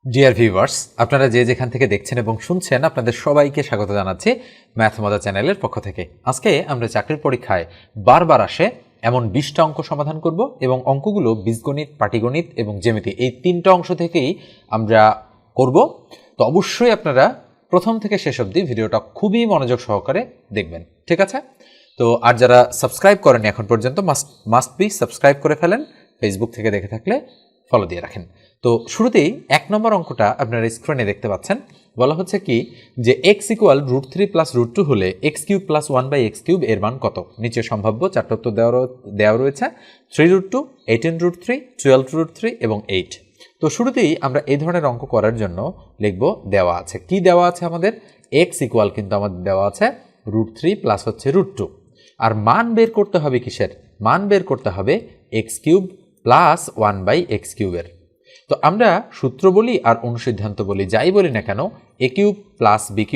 Dear viewers, আপনারা যে যেখান থেকে দেখছেন এবং শুনছেন আপনাদের সবাইকে স্বাগত জানাচ্ছি ম্যাথ মজা চ্যানেলের পক্ষ থেকে। আজকে আমরা চাকরির পরীক্ষায় বারবার আসে এমন 20টা অঙ্ক সমাধান করব এবং অঙ্কগুলো বীজগণিত, পাটিগণিত এবং জ্যামিতি এই 3টা অংশ থেকেই আমরা করব। তো অবশ্যই আপনারা প্রথম থেকে শেষ অবধি ভিডিওটা খুবই মনোযোগ সহকারে দেখবেন, ঠিক আছে? তো আর যারা সাবস্ক্রাইব করেন এখন পর্যন্ত মাস্ট বি সাবস্ক্রাইব করে ফেলেন। ফেসবুক থেকে দেখে থাকলে ফলো দিয়ে রাখেন। তো শুরুতেই 1 নম্বর অঙ্কটা আপনারা স্ক্রিনে দেখতে পাচ্ছেন। বলা হচ্ছে কি যে x ইকুয়াল √3 প্লাস √2 হলে x³ প্লাস 1/x³ এর মান কত? নিচে সম্ভাব্য 4টা উত্তর দেওয়া রয়েছে 3√2, 18√3, 12√3 এবং 8। তো শুরুতেই আমরা এই ধরনের অঙ্ক করার জন্য লিখব দেওয়া আছে। কি দেওয়া আছে আমাদের? x ইকুয়াল কিন্তু আমাদের দেওয়া আছে √3 প্লাস হচ্ছে √2। আর মান বের করতে হবে কিসের? মান বের করতে হবে x³ প্লাস 1/x³ এর। তো আমরা সূত্র বলি আর অনুসিদ্ধান্ত বলি, যাই বলি না কেন, a³ প্লাস b³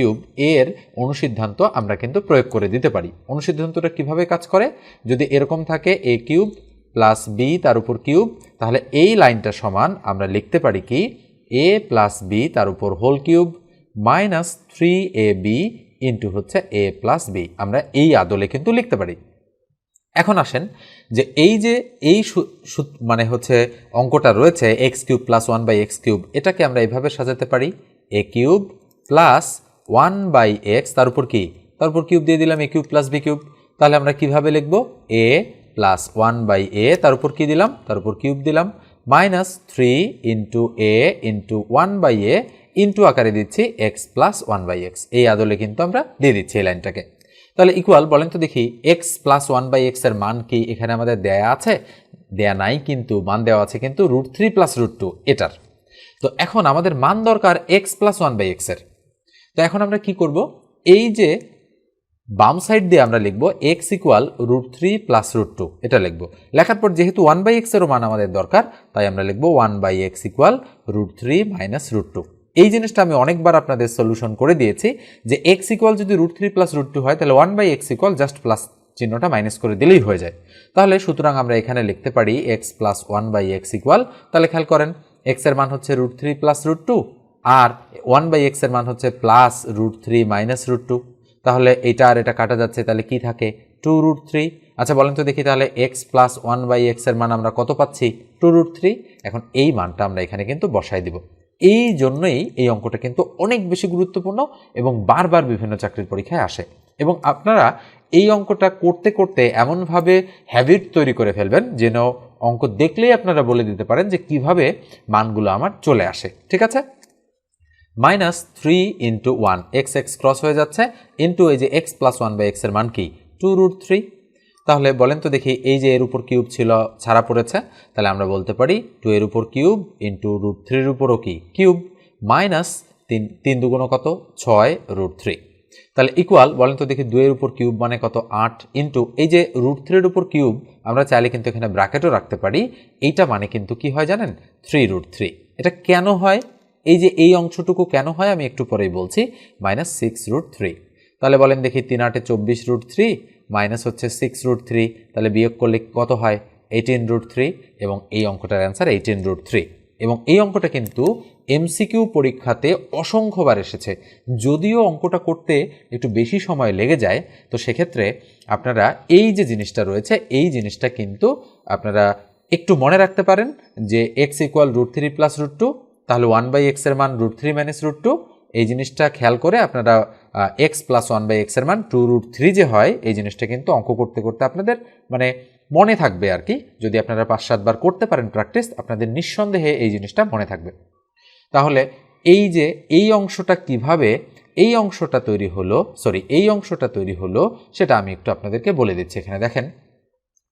এর অনুসিদ্ধান্ত আমরা কিন্তু প্রয়োগ করে দিতে পারি। অনুসিদ্ধান্তটা কিভাবে কাজ করে? যদি এরকম থাকে a³ প্লাস b তার উপর কিউব, তাহলে এই লাইনটা সমান আমরা লিখতে পারি কি a প্লাস b তার উপর whole cube minus 3ab into হচ্ছে a প্লাস b। আমরা এই আদলে কিন্তু লিখতে পারি। এখন আসেন যে এই মানে হচ্ছে অঙ্কটা রয়েছে x³ প্লাস 1/x³ এটাকে আমরা এইভাবে সাজাতে পারি a³ প্লাস 1/x তার উপর কি? তার উপর কিউব দিয়ে দিলাম a³ প্লাস b³। তাহলে আমরা কিভাবে লিখব? a প্লাস 1/a তার উপর কি দিলাম? তার উপর কিউব দিলাম minus 3 into a into 1/a into আকারে দিচ্ছি x প্লাস 1/x। এই আদলে কিন্তু আমরা দিয়ে দিচ্ছি এই লাইনটাকে। তাহলে ইকুয়াল বলেন তো দেখি x প্লাস 1/x এর মান কি? এখানে আমাদের দেয়া আছে? দেয়া নাই, কিন্তু মান দেওয়া আছে কিন্তু √3 প্লাস √2 এটার। তো এখন আমাদের মান দরকার x প্লাস 1/x এর। তো এখন আমরা কি করব? এই যে বাম সাইড দিয়ে আমরা লিখব x ইকুয়াল √3 প্লাস √2 এটা লিখব। লেখার পর যেহেতু 1/x এরও মান আমাদের দরকার, তাই আমরা লিখব 1/x ইকুয়াল √3 মাইনাস √2। এই জিনিসটা আমি অনেকবার আপনাদের সলিউশন করে দিয়েছি যে x ইকুয়াল যদি √3 প্লাস √2 হয় তাহলে 1/x ইকুয়াল জাস্ট প্লাস চিহ্নটা মাইনাস করে দিলেই হয়ে যায়। তাহলে সুতরাং আমরা এখানে লিখতে পারি x প্লাস 1/x ইকুয়াল, তাহলে খেয়াল করেন x এর মান হচ্ছে √3 প্লাস √2 আর 1/x এর মান হচ্ছে প্লাস √3 মাইনাস √2। তাহলে এটা আর এটা কাটা যাচ্ছে, তাহলে কি থাকে? 2√3। আচ্ছা বলেন তো দেখি তাহলে x প্লাস 1/x এর মান আমরা কত পাচ্ছি? 2√3। এখন এই মানটা আমরা এখানে কিন্তু বসাই দিব। এই জন্যই এই অঙ্কটা কিন্তু অনেক বেশি গুরুত্বপূর্ণ এবং বারবার বিভিন্ন চাকরির পরীক্ষায় আসে। এবং আপনারা এই অঙ্কটা করতে করতে এমনভাবে হ্যাবিট তৈরি করে ফেলবেন যেন অঙ্ক দেখলেই আপনারা বলে দিতে পারেন যে কিভাবে মানগুলো আমার চলে আসে, ঠিক আছে? মাইনাস 3 ইন্টু 1 x ক্রস হয়ে যাচ্ছে ইন্টু এই যে x প্লাস 1/x এর মান কি? 2√3। তাহলে বলেন তো দেখি এই যে এর উপর কিউব ছিল ছাড়া পড়েছে, তাহলে আমরা বলতে পারি 2 এর উপর কিউব ইন্টু √3 এর উপরও কি কিউব মাইনাস 3 দুগুণ কত? 6√3। তাহলে ইকুয়াল বলেন তো দেখি 2 এর উপর কিউব মানে কত? 8 ইন্টু এই যে √3 এর উপর কিউব আমরা চাইলে কিন্তু এখানে ব্র্যাকেটও রাখতে পারি। এইটা মানে কিন্তু কি হয় জানেন? 3√3। এটা কেন হয়? এই যে এই অংশটুকু কেন হয় আমি একটু পরেই বলছি। মাইনাস 6√3। তাহলে বলেন দেখি 3 8 24√3 মাইনাস হচ্ছে 6√3, তাহলে বিয়োগ করলে কত হয়? 18√3 এবং এই অঙ্কটার অ্যান্সার 18√3। এবং এই অঙ্কটা কিন্তু এমসিকিউ পরীক্ষাতে অসংখ্যবার এসেছে। যদিও অঙ্কটা করতে একটু বেশি সময় লেগে যায়, তো সেক্ষেত্রে আপনারা এই যে জিনিসটা রয়েছে এই জিনিসটা কিন্তু আপনারা একটু মনে রাখতে পারেন যে x ইকুয়াল √3 প্লাস √2, তাহলে 1/x এর মান √3 মাইনাস √2। এই জিনিসটা খেয়াল করে আপনারা x প্লাস 1/x এর মান 2√3 যে হয় এই জিনিসটা কিন্তু অঙ্ক করতে করতে আপনাদের মানে মনে থাকবে আর কি। যদি আপনারা 5-7 বার করতে পারেন প্র্যাকটিস, আপনাদের নিঃসন্দেহে এই জিনিসটা মনে থাকবে। তাহলে এই যে এই অংশটা কিভাবে এই অংশটা তৈরি হলো সেটা আমি একটু আপনাদেরকে বলে দিচ্ছি। এখানে দেখেন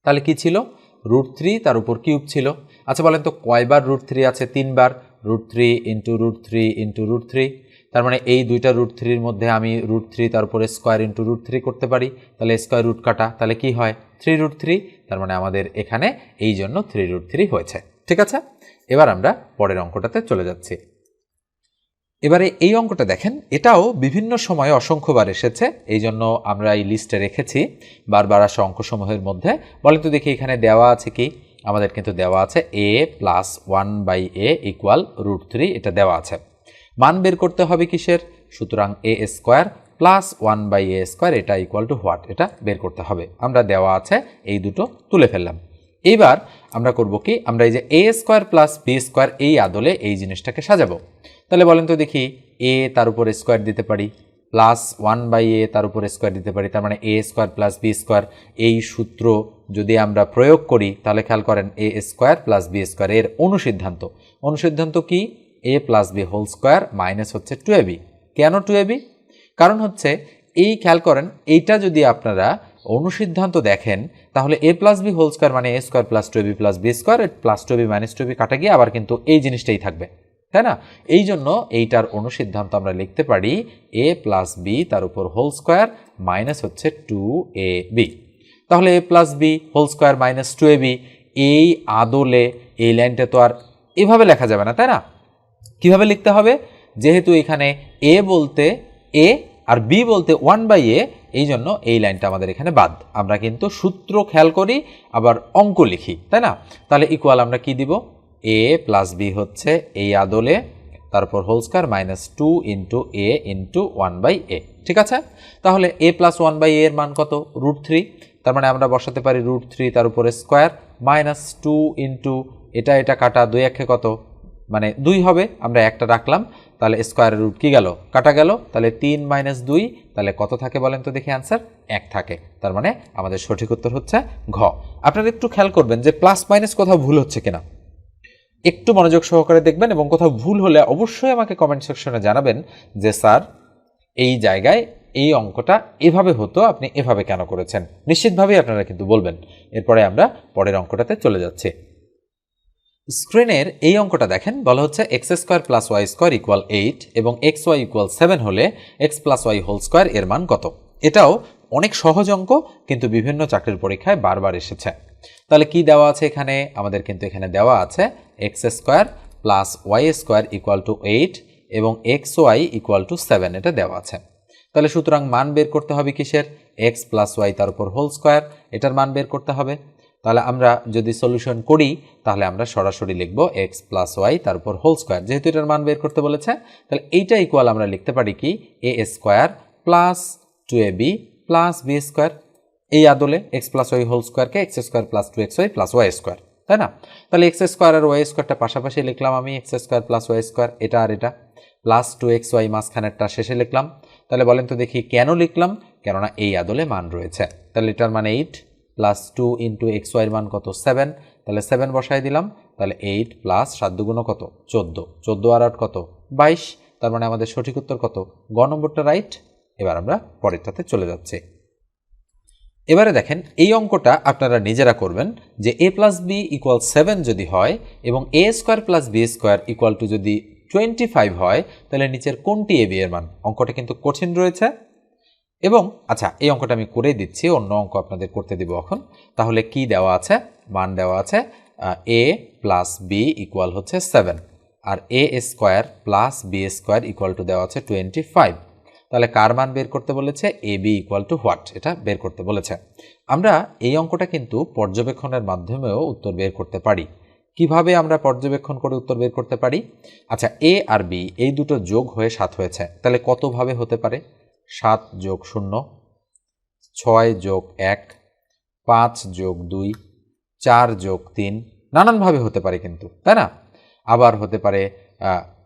তাহলে কি ছিল? √3 তার উপর কিউব ছিল। আচ্ছা বলেন তো কয়বার √3 আছে? 3 বার। √3 ইন্টু √3 ইন্টু √3, তার মানে এই দুইটা √3 এর মধ্যে আমি √3 তার উপরে স্কোয়ার ইন্টু √3 করতে পারি, তাহলে স্কোয়ার রুট কাটা, তাহলে কি হয়? 3√3। তার মানে আমাদের এখানে এই জন্য 3√3 হয়েছে, ঠিক আছে? এবার আমরা পরের অঙ্কটাতে চলে যাচ্ছি। এবারে এই অঙ্কটা দেখেন, এটাও বিভিন্ন সময়ে অসংখ্যবার এসেছে, এই জন্য আমরা এই লিস্টে রেখেছি বারবার আসা অঙ্কসমূহের মধ্যে। বলেন তো দেখি এখানে দেওয়া আছে কি আমাদের কিন্তু দেওয়া আছে a প্লাস 1/a ইকুয়াল √3, এটা দেওয়া আছে। মান বের করতে হবে কিসের? সুতরাং a square plus 1/a square এটা ইকুয়াল টু হোয়াট, এটা বের করতে হবে। আমরা দেওয়া আছে এই দুটো তুলে ফেললাম। এইবার আমরা করব কি, আমরা এই যে a square plus b square এই আদলে এই জিনিসটাকে সাজাবো। তাহলে বলেন তো দেখি, a তার উপর স্কোয়ার দিতে পারি, প্লাস 1/a তার উপর স্কোয়ার দিতে পারি, তার মানে a square plus b square. এই সূত্র যদি আমরা প্রয়োগ করি তাহলে খেয়াল করেন a square plus b square এর অনুসিদ্ধান্ত কি? a plus b whole square minus হচ্ছে 2ab। কেন 2ab? কারণ হচ্ছে এই খেয়াল করেন, এইটা যদি আপনারা অনুসিদ্ধান্ত দেখেন তাহলে a plus B whole square মানে a square plus 2ab plus b square, plus 2ab minus 2ab কাটা গিয়ে আবার কিন্তু এই জিনিসটাই থাকবে, তাই না? এই জন্য এইটার অনুসিদ্ধান্ত আমরা লিখতে পারি a প্লাস বি তার উপর হোল স্কোয়ার মাইনাস হচ্ছে 2ab। তাহলে a plus B whole square minus 2ab, এই আদলে এই লাইনটা তো আর এভাবে লেখা যাবে না, তাই না? কিভাবে লিখতে হবে? যেহেতু এখানে a বলতে a আর b বলতে 1/a, এই জন্য এই লাইনটা আমাদের এখানে বাদ। আমরা কিন্তু সূত্র খেয়াল করি আবার অঙ্ক লিখি, তাই না? তাহলে ইকুয়াল আমরা কি দিব? a প্লাস বি হচ্ছে এই আদলে তারপর whole square minus 2 into a into 1/a, ঠিক আছে? তাহলে a প্লাস 1/a এর মান কত? √3। তার মানে আমরা বসাতে পারি √3 তার উপরে স্কোয়ার মাইনাস 2 ইন্টু এটা কাটা 2 একে কত, মানে 2 হবে, আমরা একটা রাখলাম, তাহলে স্কোয়ারের রুট কি গেল? কাটা গেল। তাহলে 3 মাইনাস 2, তাহলে কত থাকে বলেন তো দেখি অ্যান্সার? 1 থাকে। তার মানে আমাদের সঠিক উত্তর হচ্ছে ঘ। আপনারা একটু খেয়াল করবেন যে প্লাস মাইনাস কোথাও ভুল হচ্ছে কিনা, একটু মনোযোগ সহকারে দেখবেন এবং কোথাও ভুল হলে অবশ্যই আমাকে কমেন্ট সেকশনে জানাবেন যে স্যার এই জায়গায় এই অঙ্কটা এভাবে হতো, আপনি এভাবে কেন করেছেন। নিশ্চিতভাবেই আপনারা কিন্তু বলবেন। এরপরে আমরা পরের অঙ্কটাতে চলে যাচ্ছি। স্ক্রিনের এই অঙ্কটা দেখেন, বলা হচ্ছে X square plus Y square equal 8 এবং এক্স ওয়াই ইকুয়াল 7 হলে X plus Y whole square এর মান কত? এটাও অনেক সহজ অঙ্ক, কিন্তু বিভিন্ন চাকরির পরীক্ষায় বারবার এসেছে। তাহলে কি দেওয়া আছে এখানে? আমাদের কিন্তু এখানে দেওয়া আছে X square plus Y square equal to 8 এবং এক্স ওয়াই ইকুয়াল টু 7, এটা দেওয়া আছে। তাহলে সুতরাং মান বের করতে হবে কিসের? এক্স প্লাস ওয়াই তার উপর হোল স্কোয়ার, এটার মান বের করতে হবে। তাহলে আমরা যদি সলিউশন করি তাহলে আমরা সরাসরি লিখব এক্স প্লাস ওয়াই তার উপর হোল স্কোয়ার, যেহেতু এটার মান বের করতে বলেছে। তাহলে এইটা ইকুয়াল আমরা লিখতে পারি কি? A square plus 2ab plus B square, এই আদলে এক্স প্লাস ওয়াই হোল স্কোয়ারকে x square plus 2xy plus Y square, তাই না? তাহলে এক্স স্কোয়ার আর ওয়াই স্কোয়ারটা পাশাপাশি লিখলাম আমি, X square plus Y square এটা আর এটা, প্লাস 2xy মাঝখানেরটা শেষে লিখলাম। তাহলে বলেন তো দেখি কেন লিখলাম? কেননা এই আদলে মান রয়েছে। তাহলে এটার মানে 8 প্লাস 2 ইন্টু এক্স ওয়াইয়ের মান কত? 7। তাহলে 7 বসাই দিলাম। তাহলে 8 প্লাস 7 দুগুণ কত? 14, 14 আর 8 কত? 22। তার মানে আমাদের সঠিক উত্তর কত? গ নম্বরটা রাইট। এবার আমরা পরেরটাতে চলে যাচ্ছি। এবারে দেখেন এই অঙ্কটা আপনারা নিজেরা করবেন যে a প্লাস বি ইকুয়াল 7 যদি হয় এবং a square plus B square equal to যদি 25 হয়, তাহলে নিচের কোনটি a b এর মান? অঙ্কটা কিন্তু কঠিন রয়েছে। এবং আচ্ছা, এই অঙ্কটা আমি করে দিচ্ছি, অন্য অঙ্ক আপনাদের করতে দিব এখন। তাহলে কি দেওয়া আছে? মান দেওয়া আছে a প্লাস বি ইকুয়াল হচ্ছে 7 আর a square plus B square equal to দেওয়া আছে 25। তাহলে কার মান বের করতে বলেছে? A B equal to what, এটা বের করতে বলেছে। আমরা এই অঙ্কটা কিন্তু পর্যবেক্ষণের মাধ্যমেও উত্তর বের করতে পারি। কিভাবে আমরা পর্যবেক্ষণ করে উত্তর বের করতে পারি? আচ্ছা, এ আর বি এই দুটো যোগ হয়ে 7 হয়েছে, তাহলে কতভাবে হতে পারে? 7 যোগ 0, 6 যোগ 1, 5 যোগ 2, 4 যোগ 3, নানানভাবে হতে পারে কিন্তু, তাই না? আবার হতে পারে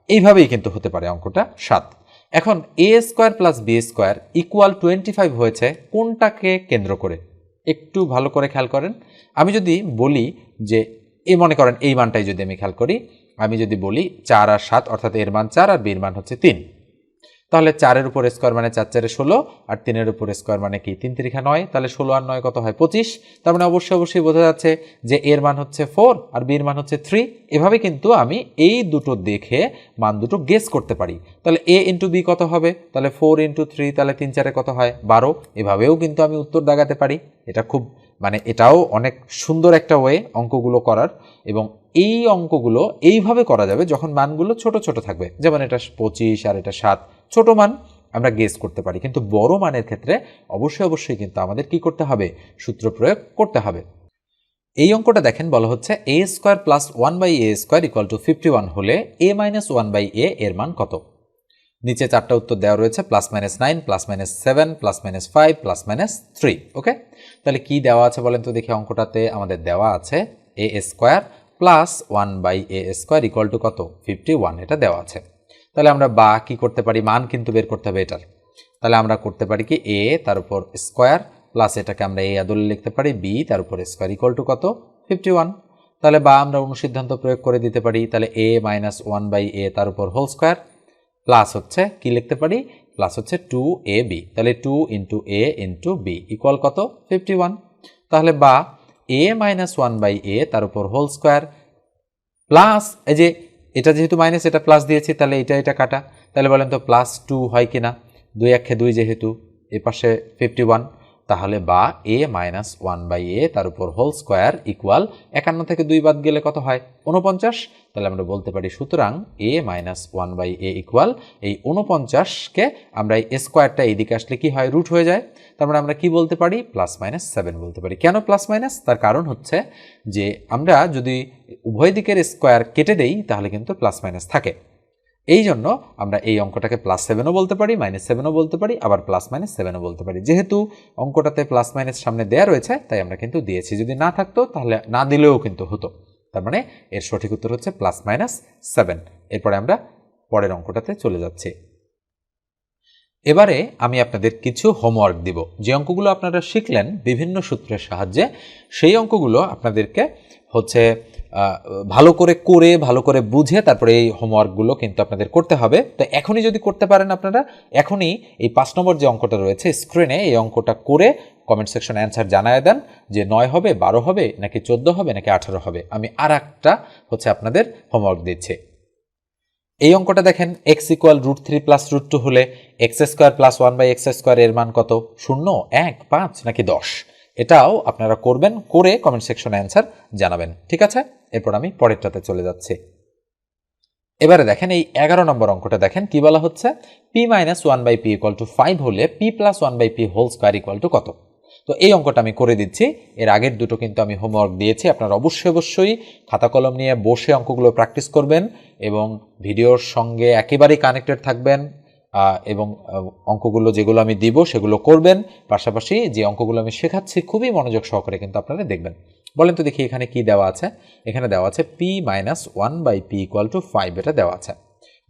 এইভাবেই কিন্তু হতে পারে অঙ্কটা 7। এখন a square plus B square equal 25 হয়েছে কোনটাকে কেন্দ্র করে? একটু ভালো করে খেয়াল করেন। আমি যদি বলি যে এই মনে করেন এই মানটাই যদি আমি খেয়াল করি, আমি যদি বলি 4 আর 7 অর্থাৎ এর মান 4 আর বির মান হচ্ছে 3, তাহলে 4-এর উপর স্কোয়ার মানে 4 4 16 আর 3-এর উপর স্কোয়ার মানে কি 3 3 9, তাহলে 16 আর 9 কত হয়? 25। তার মানে অবশ্যই বোঝা যাচ্ছে যে এর মান হচ্ছে 4 আর বির মান হচ্ছে 3। এভাবে কিন্তু আমি এই দুটো দেখে মান দুটো গেস করতে পারি। তাহলে a ইন্টু বি কত হবে? তাহলে 4 ইন্টু 3, তাহলে 3 4 কত হয়? 12। এভাবেও কিন্তু আমি উত্তর দাগাতে পারি। এটা খুব মানে এটাও অনেক সুন্দর একটা ওয়ে অঙ্কগুলো করার, এবং এই অঙ্কগুলো এইভাবে করা যাবে যখন মানগুলো ছোট ছোট থাকবে, যেমন এটা 25 আর এটা 7, ছোট মান আমরা গেস করতে পারি। কিন্তু বড় মানের ক্ষেত্রে অবশ্যই কিন্তু আমাদের কি করতে হবে? সূত্র প্রয়োগ করতে হবে। এই অঙ্কটা দেখেন বলা হচ্ছে a square plus 1/a square equal to 51 হলে a মাইনাস 1/a এর মান কত? নিচে 4টা উত্তর দেওয়া রয়েছে, +-9, +-7, +-5, +-3। ওকে, তাহলে কি দেওয়া আছে বলেন তো দেখি। অঙ্কটাতে আমাদের দেওয়া আছে a square plus 1/a square equal to কত? 51, এটা দেওয়া আছে। তাহলে আমরা বা কি করতে পারি, মান কিন্তু বের করতে হবে এটার। তাহলে আমরা করতে পারি কি a তার উপর স্কোয়ার প্লাস এটাকে আমরা a আদলে লিখতে পারি b তার উপর স্কোয়ার ইকুয়াল টু কত? 51। তাহলে বা আমরা অনুসিদ্ধান্ত প্রয়োগ করে দিতে পারি। তাহলে a মাইনাস 1/a তার উপর হোল স্কোয়ার প্লাস হচ্ছে কি লিখতে পারি, প্লাস হচ্ছে 2ab। তাহলে 2 into a into b equal কত? 51। তাহলে বা a মাইনাস 1/a তার উপর হোল স্কোয়ার প্লাস এই যে এটা যেহেতু মাইনাস এটা প্লাস দিয়েছি, তাহলে এটা কাটা। তাহলে বলেন তো +2 হয় কিনা? 2 1 2 যেহেতু এ পাশে 51, তাহলে বা a মাইনাস 1/a তার উপর হোল স্কোয়ার ইকুয়াল 51 থেকে 2 বাদ গেলে কত হয়? 49। তাহলে আমরা বলতে পারি সুতরাং a মাইনাস 1/a ইকুয়াল এই 49কে আমরা এই স্কোয়ারটা এইদিকে আসলে কি হয়? রুট হয়ে যায়। তার মানে আমরা কি বলতে পারি? +-7 বলতে পারি। কেন প্লাস-মাইনাস? তার কারণ হচ্ছে যে আমরা যদি উভয় দিকের স্কোয়ার কেটে দেই তাহলে কিন্তু +-মাইনাস থাকে। এই জন্য আমরা এই অঙ্কটাকে +7ও বলতে পারি, -7ও বলতে পারি, আবার +-7ও বলতে পারি। যেহেতু অঙ্কটাতে +- সামনে দেয়া রয়েছে তাই আমরা কিন্তু দিয়েছি। যদি না থাকতো তাহলে না দিলেও কিন্তু হতো। তার মানে এর সঠিক উত্তর হচ্ছে +-7। এরপরে আমরা পরের অঙ্কটাতে চলে যাচ্ছি। এবারে আমি আপনাদের কিছু হোমওয়ার্ক দিব। যে অঙ্কগুলো আপনারা শিখলেন বিভিন্ন সূত্রের সাহায্যে, সেই অঙ্কগুলো আপনাদেরকে হচ্ছে ভালো করে বুঝে তারপরে এই হোমওয়ার্কগুলো কিন্তু আপনাদের করতে হবে। তো এখনই যদি করতে পারেন আপনারা, এখনই এই 5 নম্বর যে অঙ্কটা রয়েছে স্ক্রিনে, এই অঙ্কটা করে কমেন্ট সেকশনে অ্যান্সার জানায় দেন যে 9 হবে, 12 হবে, নাকি 14 হবে, নাকি 18 হবে। আমি আর একটা হচ্ছে আপনাদের হোমওয়ার্ক দিচ্ছি। এই অঙ্কটা দেখেন x ইকুয়াল √3 প্লাস √2 হলে x square plus 1/x square এর মান কত? 0, 1, 5 নাকি 10? এটাও আপনারা করবেন, করে কমেন্ট সেকশনে অ্যান্সার জানাবেন। ঠিক আছে, এরপর আমি পরেরটাতে চলে যাচ্ছি। এবারে দেখেন এই 11 নম্বর অঙ্কটা দেখেন কি বলা হচ্ছে, p minus 1/p equal to 5 হলে p plus 1/p whole square equal to কত? তো এই অঙ্কটা আমি করে দিচ্ছি। এর আগের দুটো কিন্তু আমি হোমওয়ার্ক দিয়েছি। আপনারা অবশ্যই খাতা কলম নিয়ে বসে অঙ্কগুলো প্র্যাকটিস করবেন এবং ভিডিওর সঙ্গে একেবারেই কানেক্টেড থাকবেন এবং অঙ্কগুলো যেগুলো আমি দিব সেগুলো করবেন। পাশাপাশি যে অঙ্কগুলো আমি শেখাচ্ছি খুবই মনোযোগ সহকারে কিন্তু আপনারা দেখবেন। বলেন তো দেখি এখানে কি দেওয়া আছে। এখানে দেওয়া আছে p minus 1/p equal to 5, এটা দেওয়া আছে।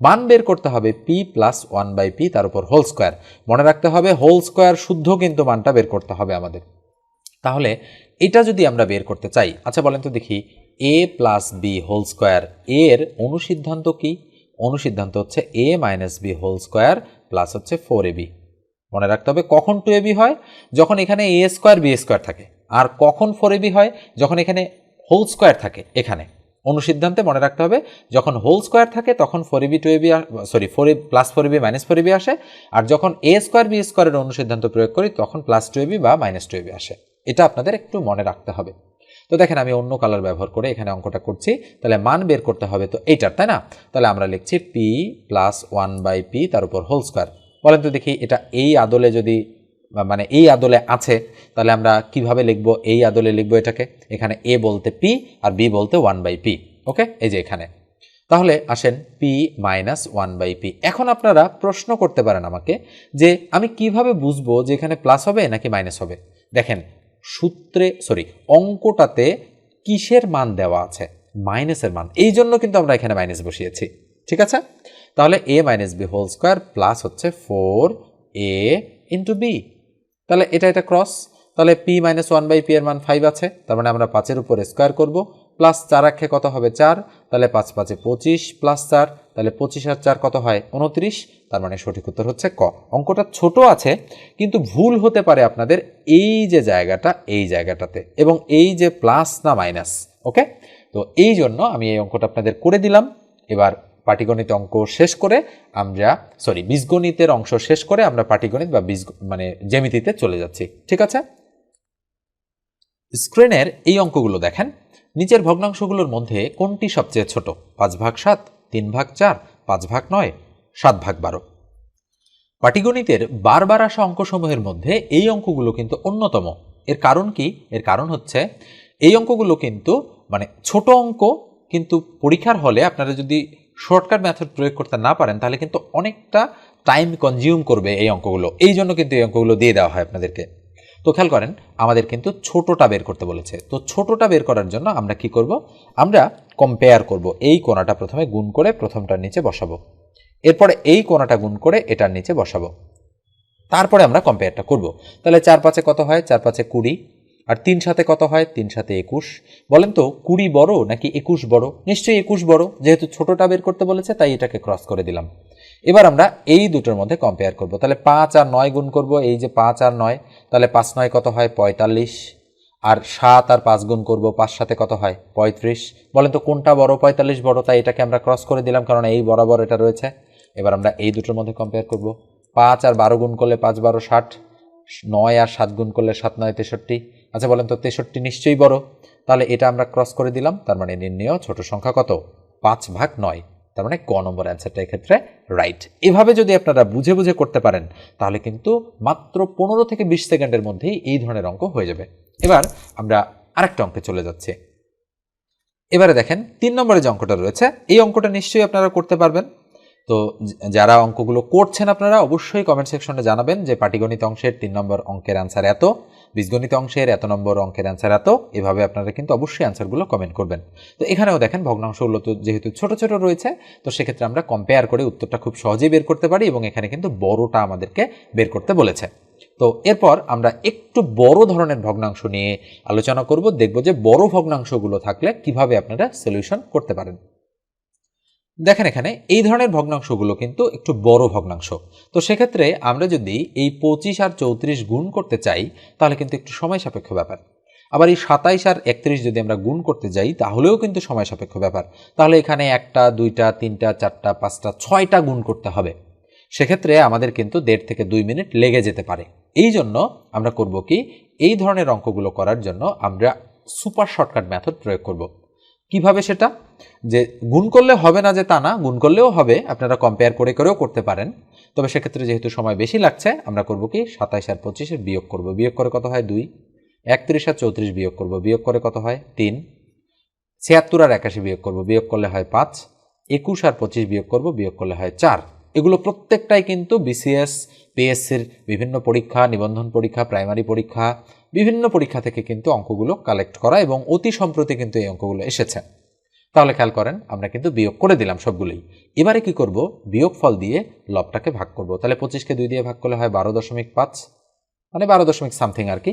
মান বের করতে হবে p প্লাস 1/p তার উপর হোল স্কোয়ার। মনে রাখতে হবে হোল স্কোয়ার শুদ্ধ কিন্তু মানটা বের করতে হবে আমাদের। তাহলে এটা যদি আমরা বের করতে চাই, আচ্ছা বলেন তো দেখি a plus B whole square এর অনুসিদ্ধান্ত কি? অনুসিদ্ধান্ত হচ্ছে a minus B whole square plus হচ্ছে 4ab। মনে রাখতে হবে কখন 2ab হয়? যখন এখানে a স্কোয়ার বি স্কোয়ার থাকে। আর কখন 4ab হয়? যখন এখানে হোল স্কোয়ার থাকে। এখানে অনুসিদ্ধান্তে মনে রাখতে হবে যখন হোল স্কোয়ার থাকে তখন 4ab 2ab sorry 4ab plus 4ab minus 4ab আসে, আর যখন a স্কোয়ার বি স্কোয়ারের অনুসিদ্ধান্ত প্রয়োগ করি তখন +2ab বা -2ab আসে। এটা আপনাদের একটু মনে রাখতে হবে। তো দেখেন আমি অন্য কালার ব্যবহার করে এখানে অঙ্কটা করছি। তাহলে মান বের করতে হবে তো এইটার, তাই না? তাহলে আমরা লিখছি p প্লাস 1/p তার উপর হোল স্কোয়ার। বলেন তো দেখি এটা এই আদলে যদি মানে এই আদলে আছে তাহলে আমরা কিভাবে লিখবো? এই আদলে লিখবো এটাকে। এখানে a বলতে p আর b বলতে 1/p। ওকে, এই যে এখানে। তাহলে আসেন p মাইনাস 1/p। এখন আপনারা প্রশ্ন করতে পারেন আমাকে যে আমি কিভাবে বুঝবো যে এখানে প্লাস হবে নাকি মাইনাস হবে? দেখেন অঙ্কটাতে কিসের মান দেওয়া আছে? মাইনাসের মান। এই জন্য কিন্তু আমরা এখানে মাইনাস বসিয়েছি। ঠিক আছে, তাহলে a minus B whole square plus হচ্ছে 4a ইন্টু বি। তাহলে এটা ক্রস। তাহলে p মাইনাস 1/p এর মান 5 আছে। তার মানে আমরা 5-এর উপর স্কোয়ার করবো। প্লাস 4 আক্ষে কত হবে? 4। তাহলে 5 5 25 প্লাস 4, তাহলে 25 আর 4 কত হয়? 29। তার মানে সঠিক উত্তর হচ্ছে ক। অঙ্কটা ছোট আছে কিন্তু ভুল হতে পারে আপনাদের এই যে জায়গাটা, এই জায়গাটাতে, এবং এই যে প্লাস না মাইনাস। ওকে, তো এই জন্য আমি এই অঙ্কটা আপনাদের করে দিলাম। এবার পাটিগণিত অঙ্ক শেষ করে আমরা বীজগণিতের অংশ শেষ করে আমরা পাটিগণিত বা জ্যামিতিতে চলে যাচ্ছি। ঠিক আছে, স্ক্রিনের এই অঙ্কগুলো দেখেন। নিচের ভগ্নাংশগুলোর মধ্যে কোনটি সবচেয়ে ছোট? 5/7, 3/4, 5/9, 7/12। পাটিগণিতের বারবার আসা অঙ্কসমূহের মধ্যে এই অঙ্কগুলো কিন্তু অন্যতম। এর কারণ কি? এর কারণ হচ্ছে এই অঙ্কগুলো কিন্তু মানে ছোট অঙ্ক, কিন্তু পরীক্ষার হলে আপনারা যদি শর্টকাট মেথড প্রয়োগ করতে না পারেন তাহলে কিন্তু অনেকটা টাইম কনজিউম করবে এই অঙ্কগুলো। এই জন্য কিন্তু এই অঙ্কগুলো দিয়ে দেওয়া হয় আপনাদেরকে। তো খেয়াল করেন, আমাদের কিন্তু ছোটটা বের করতে বলেছে। তো ছোটটা বের করার জন্য আমরা কি করব, আমরা কম্পেয়ার করব। এই কোণাটা প্রথমে গুণ করে প্রথমটার নিচে বসাবো, এরপরে এই কোণাটা গুণ করে এটার নিচে বসাবো, তারপরে আমরা কম্পেয়ারটা করব। তাহলে 4 5 কত হয়? 4 5 20, আর 3 7 কত হয়? 3 7 21। বলেন তো 20 বড় নাকি 21 বড়? নিশ্চয়ই 21 বড়, যেহেতু ছোটটা বের করতে বলেছে তাই এটাকে ক্রস করে দিলাম। এবার আমরা এই দুটোর মধ্যে কম্পেয়ার করব। তাহলে 5 আর 9 গুণ করব, এই যে 5 আর 9, তাহলে 5 9 কত হয়? 45। আর 7 আর 5 গুণ করব, 5 7 কত হয়? 35। বলেন তো কোনটা বড়? 45 বড়, তাই এটাকে আমরা ক্রস করে দিলাম, কারণ এই বরাবর এটা রয়েছে। এবার আমরা এই দুটোর মধ্যে কম্পেয়ার করব। 5 আর 12 গুণ করলে 5 12 60, 9 আর 7 গুণ করলে 7 9 63। আচ্ছা বলেন তো 63 নিশ্চয়ই বড়, তাহলে এটা আমরা ক্রস করে দিলাম। তার মানে নির্ণেয় ছোট সংখ্যা কত? 5/9। তার মানে ক নম্বর অ্যান্সারটা এক্ষেত্রে রাইট। এভাবে যদি আপনারা বুঝে বুঝে করতে পারেন তাহলে কিন্তু মাত্র 15 থেকে 20 সেকেন্ডের মধ্যেই এই ধরনের অঙ্ক হয়ে যাবে। এবার আমরা আরেকটা অঙ্কে চলে যাচ্ছি। এবারে দেখেন 3 নম্বরে যে অঙ্কটা রয়েছে, এই অঙ্কটা নিশ্চয়ই আপনারা করতে পারবেন। তো যারা অঙ্কগুলো করছেন আপনারা অবশ্যই কমেন্ট সেকশনে জানাবেন যে পাটিগণিত অংশের 3 নম্বর অঙ্কের অ্যান্সার এত, বীজগণিত অংশের এত নম্বর অঙ্কের অ্যান্সার এত। এভাবে আপনারা কিন্তু অবশ্যই অ্যান্সারগুলো কমেন্ট করবেন। তো এখানেও দেখেন ভগ্নাংশগুলো তো যেহেতু ছোট ছোট রয়েছে, তো সেক্ষেত্রে আমরা কম্পেয়ার করে উত্তরটা খুব সহজেই বের করতে পারি, এবং এখানে কিন্তু বড়টা আমাদেরকে বের করতে বলেছে। তো এরপর আমরা একটু বড় ধরনের ভগ্নাংশ নিয়ে আলোচনা করব, দেখব যে বড় ভগ্নাংশগুলো থাকলে কিভাবে আপনারা সলিউশন করতে পারেন। দেখেন এখানে এই ধরনের ভগ্নাংশগুলো কিন্তু একটু বড় ভগ্নাংশ। তো সেক্ষেত্রে আমরা যদি এই 25 আর 34 গুণ করতে চাই তাহলে কিন্তু একটু সময় সাপেক্ষ ব্যাপার। আবার এই 27 আর 31 যদি আমরা গুণ করতে যাই তাহলেও কিন্তু সময় সাপেক্ষ ব্যাপার। তাহলে এখানে 1টা 2টা 3টা 4টা 5টা 6টা গুণ করতে হবে। সেক্ষেত্রে আমাদের কিন্তু 1.5 থেকে 2 মিনিট লেগে যেতে পারে। এই জন্য আমরা করব কি, এই ধরনের অঙ্কগুলো করার জন্য আমরা সুপার শর্টকাট মেথড প্রয়োগ করব। কিভাবে সেটা? যে গুণ করলে হবে না যে তা না, গুণ করলেও হবে, আপনারা কম্পেয়ার করে করেও করতে পারেন। তবে সেক্ষেত্রে যেহেতু সময় বেশি লাগছে আমরা করব কি, 27 আর 25 বিয়োগ করব। বিয়োগ করে কত হয়? 2। 31 আর 34 বিয়োগ করব। বিয়োগ করে কত হয়? 3। 76 আর 81 বিয়োগ করব। বিয়োগ করলে হয় 5। 21 আর 25 বিয়োগ করব। বিয়োগ করলে হয় 4। এগুলো প্রত্যেকটাই কিন্তু বিসিএস, পিএসসির বিভিন্ন পরীক্ষা, নিবন্ধন পরীক্ষা, প্রাইমারি পরীক্ষা, বিভিন্ন পরীক্ষা থেকে কিন্তু অঙ্কগুলো কালেক্ট করা, এবং অতি সম্প্রতি কিন্তু এই অঙ্কগুলো এসেছে। তাহলে খেয়াল করেন আমরা কিন্তু বিয়োগ করে দিলাম সবগুলোই। এবারে কি করব, বিয়োগ ফল দিয়ে লবটাকে ভাগ করব। তাহলে 25কে 2 দিয়ে ভাগ করলে হয় 12.5, মানে 12 দশমিক সামথিং আর কি।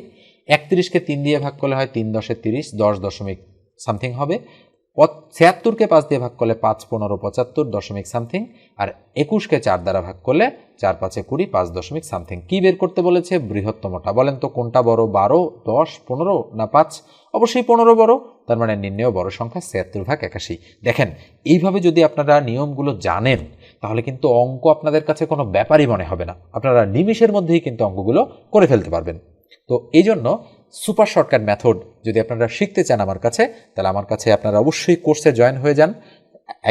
31কে 3 দিয়ে ভাগ করলে হয় 3 10 30, 10 দশমিক সামথিং হবে। 76কে 5 দিয়ে ভাগ করলে 5 15 75 দশমিক সামথিং। আর 21কে 4 দ্বারা ভাগ করলে 4 5 20, 5 দশমিক সামথিং। কি বের করতে বলেছে? বৃহত্তমটা। বলেন তো কোনটা বড়, 12 10 15 না 5? অবশ্যই 15 বড়। তার মানে নির্ণেয় বড় সংখ্যা 76/81। দেখেন এইভাবে যদি আপনারা নিয়মগুলো জানেন তাহলে কিন্তু অঙ্ক আপনাদের কাছে কোনো ব্যাপারই মনে হবে না, আপনারা নিমিষের মধ্যেই কিন্তু অঙ্কগুলো করে ফেলতে পারবেন। তো এই জন্য সুপার শর্টকাট মেথড যদি আপনারা শিখতে চান আমার কাছে, তাহলে আমার কাছে আপনারা অবশ্যই কোর্সে জয়েন হয়ে যান।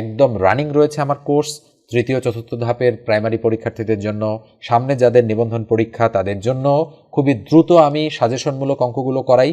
একদম রানিং রয়েছে আমার কোর্স। তৃতীয় চতুর্থ ধাপের প্রাইমারি পরীক্ষার্থীদের জন্য, সামনে যাদের নিবন্ধন পরীক্ষা তাদের জন্য খুবই দ্রুত আমি সাজেশনমূলক অঙ্কগুলো করাই,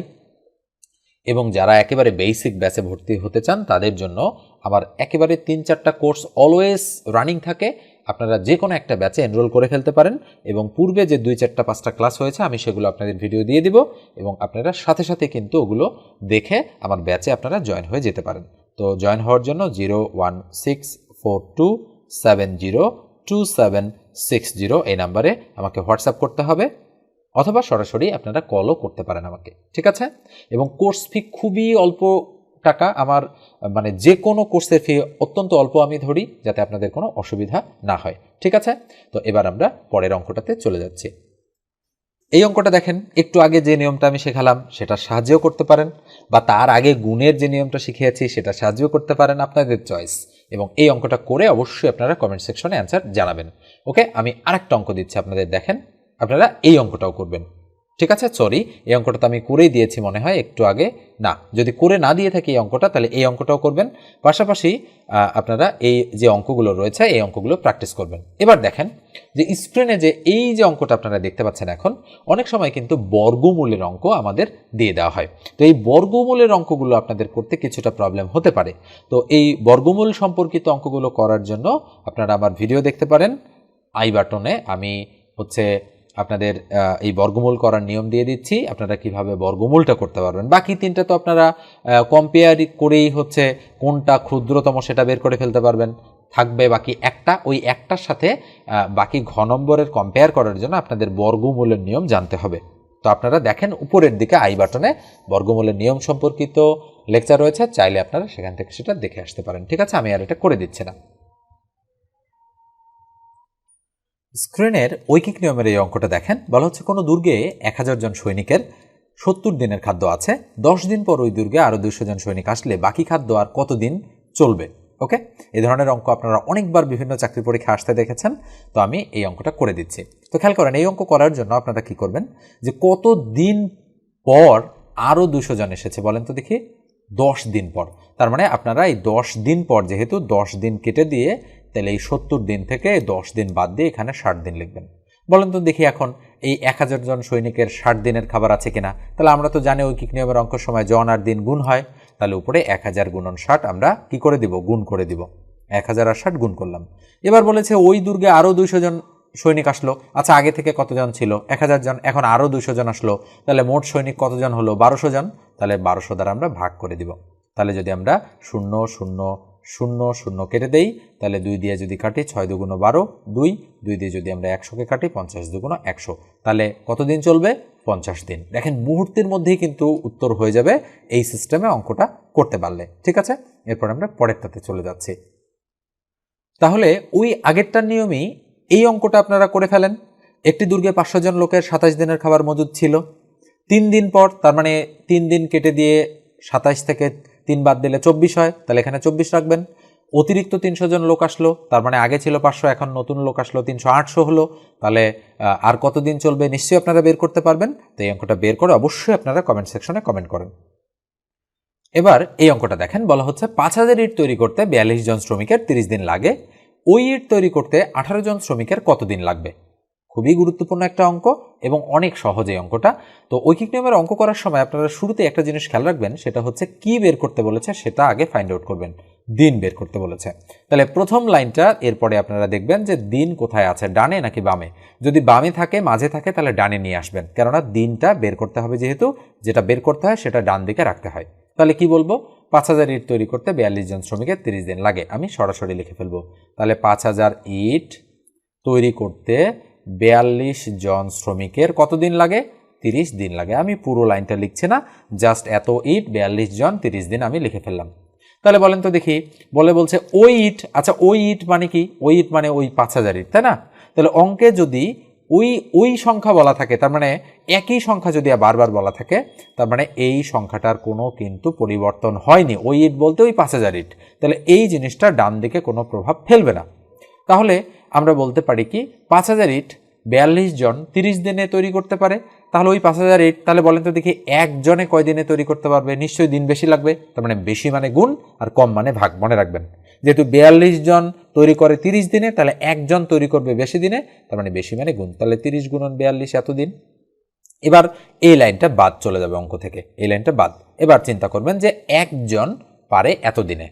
এবং যারা একেবারে বেসিক ব্যাচে ভর্তি হতে চান তাদের জন্য আমার একেবারে 3-4টা কোর্স অলওয়েজ রানিং থাকে। আপনারা যে কোনো একটা ব্যাচে এনরোল করে ফেলতে পারেন, এবং পূর্বে যে 2 4টা 5টা ক্লাস হয়েছে আমি সেগুলো আপনাদের ভিডিও দিয়ে দিব, এবং আপনারা সাথে সাথে কিন্তু ওগুলো দেখে আমার ব্যাচে আপনারা জয়েন হয়ে যেতে পারেন। তো জয়েন হওয়ার জন্য 01642702760 এই নাম্বারে আমাকে হোয়াটসঅ্যাপ করতে হবে, অথবা সরাসরি আপনারা কলও করতে পারেন আমাকে, ঠিক আছে? এবং কোর্স ফি খুবই অল্প টাকা, আমার মানে যে কোনো কোর্সের ফি অত্যন্ত অল্প আমি ধরি, যাতে আপনাদের কোনো অসুবিধা না হয়, ঠিক আছে? তো এবার আমরা পরের অঙ্কটাতে চলে যাচ্ছি। এই অঙ্কটা দেখেন, একটু আগে যে নিয়মটা আমি শেখালাম সেটা সাহায্যও করতে পারেন, বা তার আগে গুণের যে নিয়মটা শিখিয়েছি সেটা সাহায্যও করতে পারেন, আপনাদের চয়েস। এবং এই অঙ্কটা করে অবশ্যই আপনারা কমেন্ট সেকশনে অ্যান্সার জানাবেন। ওকে, আমি আরেকটা অঙ্ক দিচ্ছি আপনাদের, দেখেন আপনারা এই অঙ্কটাও করবেন, ঠিক আছে, সরি, এই অঙ্কটা তো আমি করেই দিয়েছি মনে হয় একটু আগে। না, যদি করে না দিয়ে থাকি এই অঙ্কটা, তাহলে এই অঙ্কটাও করবেন, পাশাপাশি আপনারা এই যে অঙ্কগুলো রয়েছে এই অঙ্কগুলো প্র্যাকটিস করবেন। এবার দেখেন যে স্ক্রিনে যে এই যে অঙ্কটা আপনারা দেখতে পাচ্ছেন, এখন অনেক সময় কিন্তু বর্গমূলের অঙ্ক আমাদের দিয়ে দেওয়া হয়। তো এই বর্গমূলের অঙ্কগুলো আপনাদের করতে কিছুটা প্রবলেম হতে পারে। তো এই বর্গমূল সম্পর্কিত অঙ্কগুলো করার জন্য আপনারা আমার ভিডিও দেখতে পারেন। আই বাটনে আমি আপনাদের এই বর্গমূল করার নিয়ম দিয়ে দিচ্ছি, আপনারা কিভাবে বর্গমূলটা করতে পারবেন। বাকি তিনটা তো আপনারা কম্পেয়ার করেই কোনটা ক্ষুদ্রতম সেটা বের করে ফেলতে পারবেন। থাকবে বাকি একটা, ওই একটার সাথে বাকি ঘ নম্বরের কম্পেয়ার করার জন্য আপনাদের বর্গমূলের নিয়ম জানতে হবে। তো আপনারা দেখেন উপরের দিকে আই বাটনে বর্গমূলের নিয়ম সম্পর্কিত লেকচার রয়েছে, চাইলে আপনারা সেখান থেকে সেটা দেখে আসতে পারেন। ঠিক আছে, আমি আর এটা করে দিচ্ছি না। স্ক্রিনের ঐকিক নিয়মের এই অঙ্কটা দেখেন, বলা হচ্ছে কোনো দুর্গে 1000 জন সৈনিকের 70 দিনের খাদ্য আছে, 10 দিন পর ওই দুর্গে আরও 200 জন সৈনিক আসলে বাকি খাদ্য আর কতদিন চলবে। ওকে, এই ধরনের অঙ্ক আপনারা অনেকবার বিভিন্ন চাকরি পরীক্ষা আসতে দেখেছেন, তো আমি এই অঙ্কটা করে দিচ্ছি। তো খেয়াল করেন, এই অঙ্ক করার জন্য আপনারা কি করবেন, যে কত দিন পর আরও 200 জন এসেছে বলেন তো দেখি। 10 দিন পর, তার মানে আপনারা এই 10 দিন পর, যেহেতু 10 দিন কেটে দিয়ে, তাহলে এই 70 দিন থেকে 10 দিন বাদ দিয়ে এখানে 60 দিন লিখবেন। বলেন তো দেখি এখন এই 1000 জন সৈনিকের 60 দিনের খাবার আছে কিনা। তাহলে আমরা তো জানি ঐকিক নিয়মের অঙ্কের সময় জন আর দিন গুণ হয়, তাহলে উপরে 1000 গুণন 60 আমরা কি করে দিব, গুণ করে দিব। 1000 আর 60 গুণ করলাম। এবার বলেছে ওই দুর্গে আরও 200 জন সৈনিক আসলো। আচ্ছা, আগে থেকে কতজন ছিল, 1000 জন, এখন আরও 200 জন আসলো, তাহলে মোট সৈনিক কতজন হলো, 1200 জন। তাহলে 1200 দ্বারা আমরা ভাগ করে দিব। তাহলে যদি আমরা 0 0 0 0 কেটে দেই, তাহলে 2 দিয়ে যদি কাটি 6 দুগুণ 12, 2 দিয়ে যদি আমরা 100কে কাটি 50 দুগুণ 100, তাহলে কতদিন চলবে, 50 দিন। দেখেন মুহূর্তের মধ্যেই কিন্তু উত্তর হয়ে যাবে এই সিস্টেমে অঙ্কটা করতে পারলে। ঠিক আছে, এরপর আমরা পরেরটাতে চলে যাচ্ছি। তাহলে ওই আগেরটার নিয়মই এই অঙ্কটা আপনারা করে ফেলেন। একটি দুর্গে 500 জন লোকের 27 দিনের খাবার মজুদ ছিল। 3 দিন পর, তার মানে 3 দিন কেটে দিয়ে 27 থেকে 3 বাদ দিলে 24 হয়, তাহলে এখানে 24 রাখবেন। অতিরিক্ত 300 জন লোক আসলো, তার মানে আগে ছিল 500, এখন নতুন লোক আসলো 300, 800 হলো। তাহলে আর কতদিন চলবে নিশ্চয়ই আপনারা বের করতে পারবেন। তো এই অঙ্কটা বের করে অবশ্যই আপনারা কমেন্ট সেকশনে কমেন্ট করেন। এবার এই অঙ্কটা দেখেন, বলা হচ্ছে 5000 ইট তৈরি করতে 42 জন শ্রমিকের 30 দিন লাগে, ওই ইট তৈরি করতে 18 জন শ্রমিকের কতদিন লাগবে। খুবই গুরুত্বপূর্ণ একটা অঙ্ক এবং অনেক সহজ এই অঙ্কটা। তো ঐকিক নিয়মের অঙ্ক করার সময় আপনারা শুরুতে একটা জিনিস খেয়াল রাখবেন, সেটা হচ্ছে কি বের করতে বলেছে সেটা আগে ফাইন্ড আউট করবেন। দিন বের করতে বলেছে, তাহলে প্রথম লাইনটা, এরপরে আপনারা দেখবেন যে দিন কোথায় আছে, ডানে নাকি বামে। যদি বামে থাকে, মাঝে থাকে, তাহলে ডানে নিয়ে আসবেন, কেননা দিনটা বের করতে হবে, যেহেতু যেটা বের করতে হয় সেটা ডান দিকে রাখতে হয়। তাহলে কি বলবো, 5000 ইট তৈরি করতে 42 জন শ্রমিকের 30 দিন লাগে। আমি সরাসরি লিখে ফেলবো, তাহলে 5000 ইট তৈরি করতে 42 জন শ্রমিকের কতদিন লাগে, 30 দিন লাগে। আমি পুরো লাইনটা লিখছি না, জাস্ট এত ইট 42 জন 30 দিন আমি লিখে ফেললাম। তাহলে বলেন তো দেখি, বলছে ওই ইট, আচ্ছা ওই ইট মানে কি, ওই ইট মানে ওই 5000 ইট, তাই না। তাহলে অঙ্কে যদি ওই সংখ্যা বলা থাকে, তার মানে একই সংখ্যা যদি বারবার বলা থাকে, তার মানে এই সংখ্যাটার কোনো কিন্তু পরিবর্তন হয়নি। ওই ইট বলতে ওই 5000 ইট, তাহলে এই জিনিসটা ডান দিকে কোনো প্রভাব ফেলবে না। তাহলে আমরা বলতে পারি কি, 5000 ইট 42 জন 30 দিনে তৈরি করতে পারে। তাহলে ওই 5000 ইট, তাহলে বলেন তো দেখি একজনে কয় দিনে তৈরি করতে পারবে, নিশ্চয়ই দিন বেশি লাগবে। তার মানে বেশি মানে গুণ আর কম মানে ভাগ, মনে রাখবেন। যেহেতু 42 জন তৈরি করে 30 দিনে, তাহলে একজন তৈরি করবে বেশি দিনে, তার মানে বেশি মানে গুণ, তাহলে 30 গুণন 42 এতদিন। এবার এই লাইনটা বাদ চলে যাবে অঙ্ক থেকে, এই লাইনটা বাদ। এবার চিন্তা করবেন যে একজন পারে এতদিনে,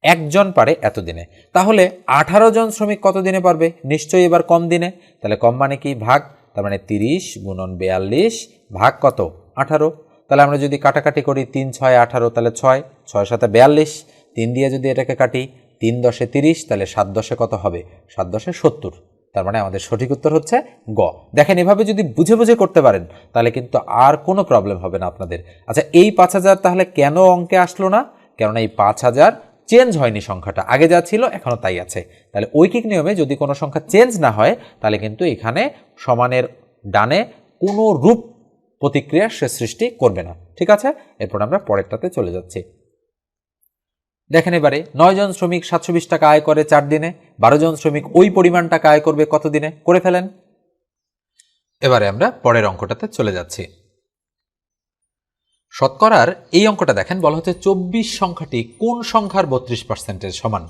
একজন পারে এতদিনে, তাহলে 18 জন শ্রমিক কত দিনে পারবে, নিশ্চয়ই এবার কম দিনে। তাহলে কম মানে কি, ভাগ, তার মানে 30 গুণন 42 ভাগ কত, 18। তাহলে আমরা যদি কাটাকাটি করি 3 6 18, তাহলে 6 6 7 42, 3 দিয়ে যদি এটাকে কাটি 3 10 30, তাহলে 7 10 কত হবে, 7 10 70। তার মানে আমাদের সঠিক উত্তর হচ্ছে গ। দেখেন এভাবে যদি বুঝে বুঝে করতে পারেন, তাহলে কিন্তু আর কোনো প্রবলেম হবে না আপনাদের। আচ্ছা, এই 5000 তাহলে কেন অঙ্কে আসলো না, কেননা এই 5000 চেঞ্জ হয়নি, সংখ্যাটা আগে যা ছিল এখনো তাই আছে। তাহলে ঐকিক নিয়মে যদি কোনো সংখ্যা চেঞ্জ না হয়, তাহলে কিন্তু এখানে সমানের ডানে কোনো রূপ প্রতিক্রিয়া সে সৃষ্টি করবে না। ঠিক আছে, এরপর আমরা পরেরটাতে চলে যাচ্ছি। দেখেন এবারে 9 জন শ্রমিক 720 টাকা আয় করে 4 দিনে, 12 জন শ্রমিক ওই পরিমাণ টাকা আয় করবে কত দিনে, করে ফেলেন। এবারে আমরা পরের অঙ্কটাতে চলে যাচ্ছি। শতকরার এই অঙ্কটা দেখেন, বলা হচ্ছে 24 সংখ্যাটি কোন সংখ্যার 32%-এর সমান।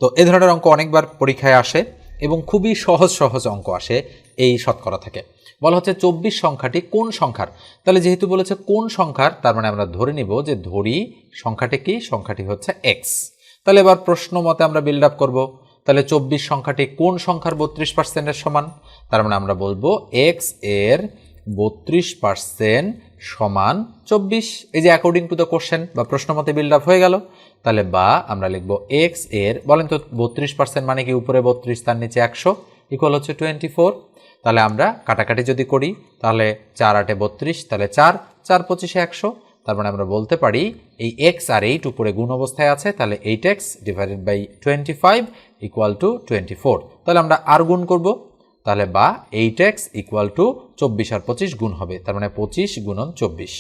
তো এ ধরনের অঙ্ক অনেকবার পরীক্ষায় আসে এবং খুবই সহজ সহজ অঙ্ক আসে এই শতকরা থেকে। বলা হচ্ছে 24 সংখ্যাটি কোন সংখ্যার, তাহলে যেহেতু বলেছে কোন সংখ্যার, তার মানে আমরা ধরে নিব যে ধরি সংখ্যাটি কি, সংখ্যাটি হচ্ছে এক্স। তাহলে এবার প্রশ্ন মতে আমরা বিল্ড আপ করবো। তাহলে 24 সংখ্যাটি কোন সংখ্যার 32%-এর সমান, তার মানে আমরা বলবো এক্স এর 32% সমান 24। এই যে অ্যাকর্ডিং টু দ্য কোশ্চেন বা প্রশ্ন মতে বিল্ড আপ হয়ে গেল। তাহলে বা আমরা লিখবো এক্স এর, বলেন তো 32% মানে কি, উপরে 32 তার নিচে 100 ইকুয়াল হচ্ছে 24। তাহলে আমরা কাটাকাটি যদি করি তাহলে 4 8 32, তাহলে 4 4 25 100। তার মানে আমরা বলতে পারি এই এক্স আর 8 উপরে গুণ অবস্থায় আছে, তাহলে 8x divided by 25 equal to 24। তাহলে আমরা আর গুণ করব, তাহলে বা 8x ইকুয়াল টু 24 আর 25 গুণ হবে, তার মানে 25 গুণন 24।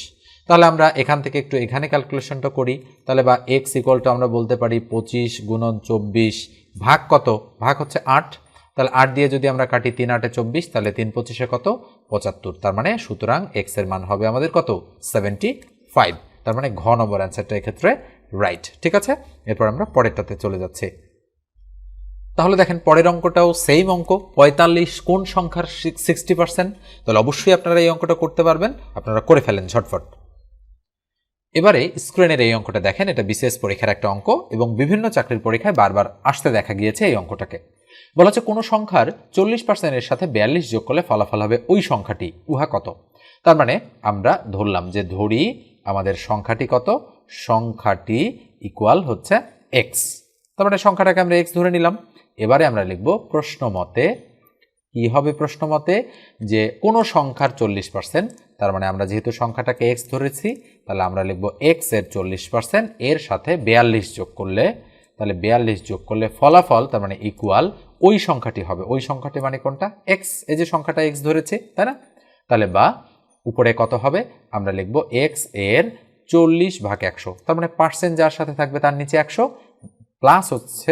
তাহলে আমরা এখান থেকে একটু এখানে ক্যালকুলেশনটা করি। তাহলে বা x ইকুয়াল টু আমরা বলতে পারি 25 গুণন 24 ভাগ কত, ভাগ হচ্ছে 8। তাহলে 8 দিয়ে যদি আমরা কাটি 3 8 24, তাহলে 3 25 কত 75। তার মানে সুতরাং x এর মান হবে আমাদের কত 75। তার মানে ঘ নম্বর অ্যান্সারটা এক্ষেত্রে রাইট। ঠিক আছে, এরপর আমরা পরেরটাতে চলে যাচ্ছি। তাহলে দেখেন পরের অঙ্কটাও সেম অঙ্ক, 45 কোন সংখ্যার 60%। তাহলে অবশ্যই আপনারা এই অঙ্কটা করতে পারবেন, আপনারা করে ফেলেন ঝটফট। এবারে স্ক্রিনের এই অঙ্কটা দেখেন, এটা বিসিএস পরীক্ষার একটা অঙ্ক এবং বিভিন্ন চাকরির পরীক্ষায় বারবার আসতে দেখা গিয়েছে এই অঙ্কটাকে। বলা হচ্ছে কোনো সংখ্যার 40%-এর সাথে 42 যোগ করলে ফলাফল হবে ওই সংখ্যাটি, উহা কত। তার মানে আমরা ধরলাম যে ধরি আমাদের সংখ্যাটি কত, সংখ্যাটি ইকুয়াল হচ্ছে এক্স। তার মানে সংখ্যাটাকে আমরা এক্স ধরে নিলাম। এবারে আমরা লিখব প্রশ্ন মতে, কি হবে প্রশ্ন মতে, যে কোনো সংখ্যার 40%, তার মানে আমরা যেহেতু সংখ্যাটাকে এক্স ধরেছি তাহলে আমরা লিখব এক্স এর 40% এর সাথে 42 যোগ করলে, তাহলে 42 যোগ করলে ফলাফল, তার মানে ইকুয়াল ওই সংখ্যাটি হবে। ওই সংখ্যাটি মানে কোনটা, এক্স, এই যে সংখ্যাটা এক্স ধরেছে, তাই না। তাহলে বা উপরে কত হবে, আমরা লিখব এক্স এর 40 ভাগ 100, তার মানে পার্সেন্ট যার সাথে থাকবে তার নিচে 100 প্লাস হচ্ছে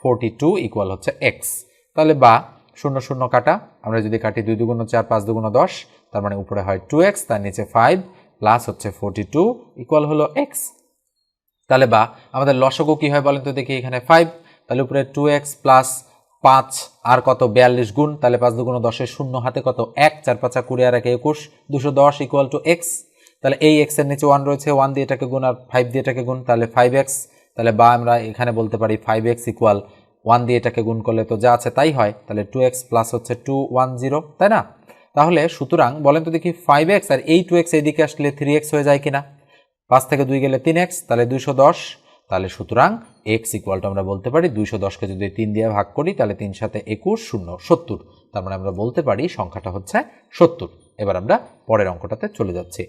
42 ইকুয়াল হচ্ছে এক্স। তাহলে বা 0 0 কাটা, আমরা যদি কাটি 2 2 4 5 2 10, তার মানে উপরে হয় 2x, তার নিচে 5 প্লাস হচ্ছে 42 ইকুয়াল হলো এক্স। তাহলে বা আমাদের লসাগু কি হয় বলেন তো দেখি, এখানে 5, তাহলে উপরে 2x প্লাস 5 আর কত 42 গুণ, তাহলে 5 2 10 শূন্য হাতে কত 1, 4 5 20 আর 1 21, 210 ইকুয়াল টু এক্স। তাহলে এই এক্স এর নিচে 1 রয়েছে, 1 দিয়ে এটাকে গুণ আর 5 দিয়ে এটাকে গুণ, তাহলে 5x। তাহলে বা আমরা এখানে বলতে পারি 5x ইকুয়াল 1 দিয়ে এটাকে গুণ করলে তো যা আছে তাই হয়, তাহলে 2x প্লাস হচ্ছে 210, তাই না। তাহলে সুতরাং বলেন তো দেখি 5x আর এই 2x এইদিকে আসলে 3x হয়ে যায় কিনা, 5 থেকে 2 গেলে 3x, তাহলে 210। তাহলে সুতরাং x ইকুয়াল টু আমরা বলতে পারি 210কে যদি 3 দিয়ে ভাগ করি তাহলে 3 সাথে 21 0 70, তার মানে আমরা বলতে পারি সংখ্যাটা হচ্ছে 70। এবার আমরা পরের অঙ্কটাতে চলে যাচ্ছি।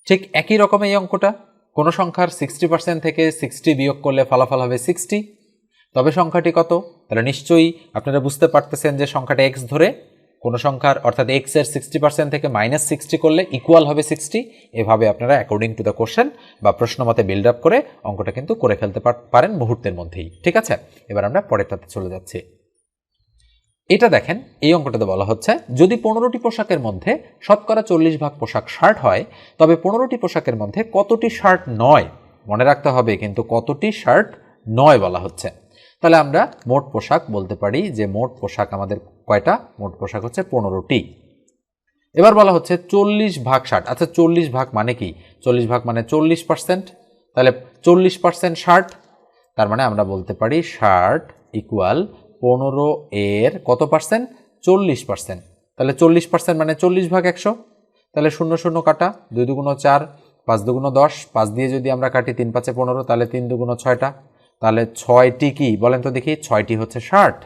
ঠিক একই রকম এই অঙ্কটা, কোনো সংখ্যার 60% থেকে 60 বিয়োগ করলে ফলাফল হবে 60, তবে সংখ্যাটি কত। তাহলে নিশ্চয়ই আপনারা বুঝতে পারতেছেন যে সংখ্যাটা x ধরে কোনো সংখ্যার, অর্থাৎ x এর 60% থেকে -60 করলে ইকুয়াল হবে 60। এভাবে আপনারা অ্যাকর্ডিং টু দ্য কোশ্চেন বা প্রশ্ন মতে বিল্ড আপ করে অঙ্কটা কিন্তু করে ফেলতে পারেন মুহূর্তের মধ্যেই। ঠিক আছে, এবার আমরা পরেরটাতে চলে যাচ্ছি। এটা দেখেন, এই অঙ্কটাতে বলা হচ্ছে যদি 15টি পোশাকের মধ্যে শতকরা 40 ভাগ পোশাক শার্ট হয়, তবে 15টি পোশাকের মধ্যে কতটি শার্ট নয়, মনে রাখতে হবে কিন্তু কতটি শার্ট নয় বলা হচ্ছে। তাহলে আমরা মোট পোশাক বলতে পারি যে মোট পোশাক আমাদের কয়টা, মোট পোশাক হচ্ছে 15টি। এবার বলা হচ্ছে 40 ভাগ শার্ট। আচ্ছা 40 ভাগ মানে কি, 40 ভাগ মানে 40%, তাহলে 40% শার্ট, তার মানে আমরা বলতে পারি শার্ট ইকুয়াল 15 এর কত পার্সেন্ট, 40%। তাহলে 40% মানে 40 ভাগ 100, তাহলে 0 0 কাটা, 2 2 4 5 2 10, 5 দিয়ে যদি আমরা কাটি 3 5 15, তাহলে 3 2 6টা, তাহলে 6টি কি বলেন তো দেখি, 6টি হচ্ছে শার্ট।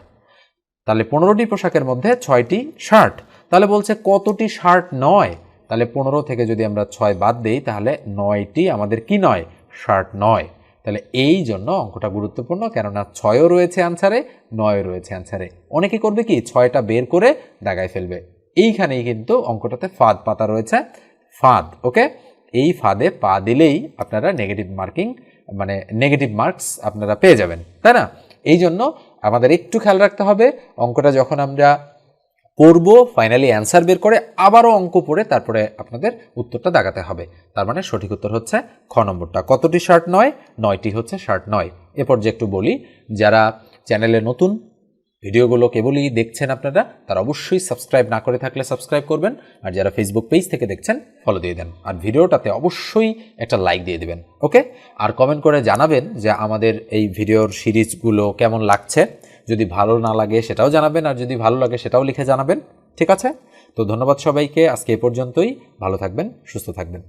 তাহলে 15টি পোশাকের মধ্যে 6টি শার্ট, তাহলে বলছে কতটি শার্ট নয়, তাহলে 15 থেকে যদি আমরা 6 বাদ দিই তাহলে 9টি আমাদের কি নয়, শার্ট নয়। তাহলে এই জন্য অঙ্কটা গুরুত্বপূর্ণ, কেননা 6ও রয়েছে আনসারে, 9ও রয়েছে আনসারে। অনেকে করবে কি 6টা বের করে দাগায় ফেলবে, এইখানেই কিন্তু অঙ্কটাতে ফাঁদ পাতা রয়েছে, ফাঁদ। ওকে, এই ফাঁদে পা দিলেই আপনারা নেগেটিভ মার্কিং মানে নেগেটিভ মার্কস আপনারা পেয়ে যাবেন, তাই না। এই জন্য আমাদের একটু খেয়াল রাখতে হবে, অঙ্কটা যখন আমরা করব, ফাইনালি অ্যান্সার বের করে আবারও অঙ্ক পড়ে তারপরে আপনাদের উত্তরটা দাগাতে হবে। তার মানে সঠিক উত্তর হচ্ছে খ নম্বরটা। কতটি শার্ট নয়? 9টি হচ্ছে শার্ট নয়। এরপর যে একটু বলি, যারা চ্যানেলে নতুন, ভিডিওগুলো কেবলই দেখছেন আপনারা, তারা অবশ্যই সাবস্ক্রাইব না করে থাকলে সাবস্ক্রাইব করবেন, আর যারা ফেসবুক পেজ থেকে দেখছেন ফলো দিয়ে দেন, আর ভিডিওটাতে অবশ্যই একটা লাইক দিয়ে দিবেন। ওকে, আর কমেন্ট করে জানাবেন যে আমাদের এই ভিডিওর সিরিজগুলো কেমন লাগছে। যদি ভালো না লাগে সেটাও জানাবেন, আর যদি ভালো লাগে সেটাও লিখে জানাবেন। ঠিক আছে, তো ধন্যবাদ সবাইকে, আজকে এ পর্যন্তই। ভালো থাকবেন, সুস্থ থাকবেন।